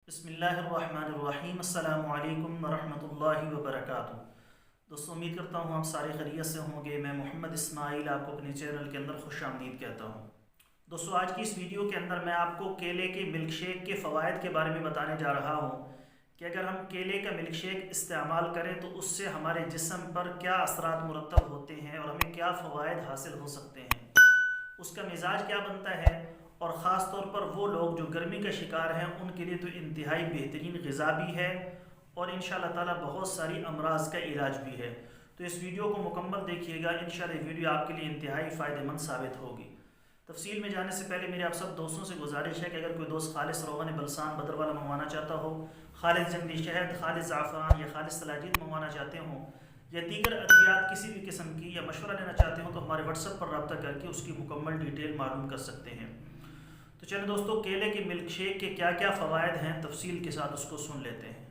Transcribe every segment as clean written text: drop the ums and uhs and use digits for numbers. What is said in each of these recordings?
بسم اللہ الرحمن الرحیم۔ السلام علیکم ورحمۃ اللہ وبرکاتہ۔ دوستو امید کرتا ہوں آپ سارے خیریت سے ہوں گے۔ میں محمد اسماعیل آپ کو اپنے چینل کے اندر خوش آمدید کہتا ہوں۔ دوستو آج کی اس ویڈیو کے اندر میں آپ کو کیلے کے ملک شیک کے فوائد کے بارے میں بتانے جا رہا ہوں کہ اگر ہم کیلے کا ملک شیک استعمال کریں تو اس سے ہمارے جسم پر کیا اثرات مرتب ہوتے ہیں اور ہمیں کیا فوائد حاصل ہو سکتے ہیں، اس کا مزاج کیا بنتا ہے، اور خاص طور پر وہ لوگ جو گرمی کا شکار ہیں ان کے لیے تو انتہائی بہترین غذا بھی ہے اور انشاءاللہ تعالی بہت ساری امراض کا علاج بھی ہے۔ تو اس ویڈیو کو مکمل دیکھیے گا، انشاءاللہ یہ ویڈیو آپ کے لیے انتہائی فائدہ مند ثابت ہوگی۔ تفصیل میں جانے سے پہلے میرے آپ سب دوستوں سے گزارش ہے کہ اگر کوئی دوست خالص روغن بلسان بدر والا منگوانا چاہتا ہو، خالص جنگلی شہد، خالص زعفران یا خالص سلاجید منگوانا چاہتے ہوں یا دیگر ادویات کسی بھی قسم کی یا مشورہ لینا چاہتے ہوں تو ہمارے واٹس ایپ پر رابطہ کر کے اس کی مکمل ڈیٹیل معلوم کر سکتے ہیں۔ تو چلیں دوستو، کیلے کے ملک شیک کے کیا کیا فوائد ہیں تفصیل کے ساتھ اس کو سن لیتے ہیں۔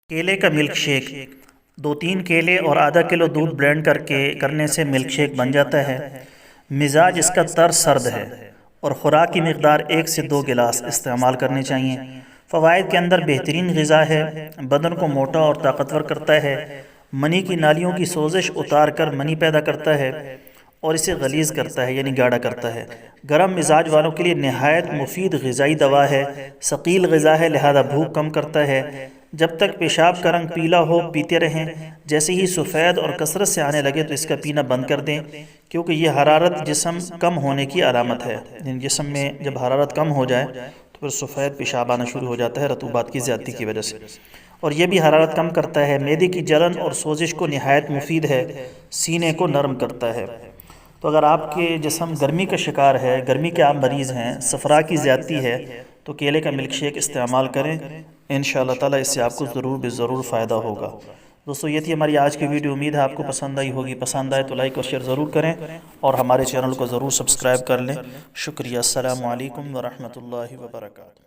کیلے کا ملک شیک 2-3 کیلے اور آدھا کلو دودھ بلینڈ کرنے سے ملک شیک بن جاتا ہے۔ مزاج اس کا تر سرد ہے اور خوراک کی مقدار 1 سے 2 گلاس استعمال کرنے چاہیے۔ فوائد کے اندر بہترین غذا ہے، بدن کو موٹا اور طاقتور کرتا ہے، منی کی نالیوں کی سوزش اتار کر منی پیدا کرتا ہے اور اسے غلیظ کرتا ہے یعنی گاڑھا کرتا ہے۔ گرم مزاج والوں کے لیے نہایت مفید غذائی دوا ہے، ثقیل غذا ہے لہذا بھوک کم کرتا ہے۔ جب تک پیشاب کا رنگ پیلا ہو پیتے رہیں، جیسے ہی سفید اور کثرت سے آنے لگے تو اس کا پینا بند کر دیں، کیونکہ یہ حرارت جسم کم ہونے کی علامت ہے۔ یعنی جسم میں جب حرارت کم ہو جائے تو پھر سفید پیشاب آنا شروع ہو جاتا ہے رطوبات کی زیادتی کی وجہ سے، اور یہ بھی حرارت کم کرتا ہے۔ معدے کی جلن اور سوزش کو نہایت مفید ہے، سینے کو نرم کرتا ہے۔ تو اگر آپ کے جسم گرمی کا شکار ہے، گرمی کے آپ مریض ہیں، صفرا کی زیادتی ہے، تو کیلے کا ملک شیک استعمال کریں، انشاءاللہ تعالی اس سے آپ کو ضرور فائدہ ہوگا۔ دوستو یہ تھی ہماری آج کی ویڈیو، امید ہے آپ کو پسند آئی ہوگی۔ پسند آئے تو لائک اور شیئر ضرور کریں اور ہمارے چینل کو ضرور سبسکرائب کر لیں۔ شکریہ۔ السلام علیکم ورحمۃ اللہ وبرکاتہ۔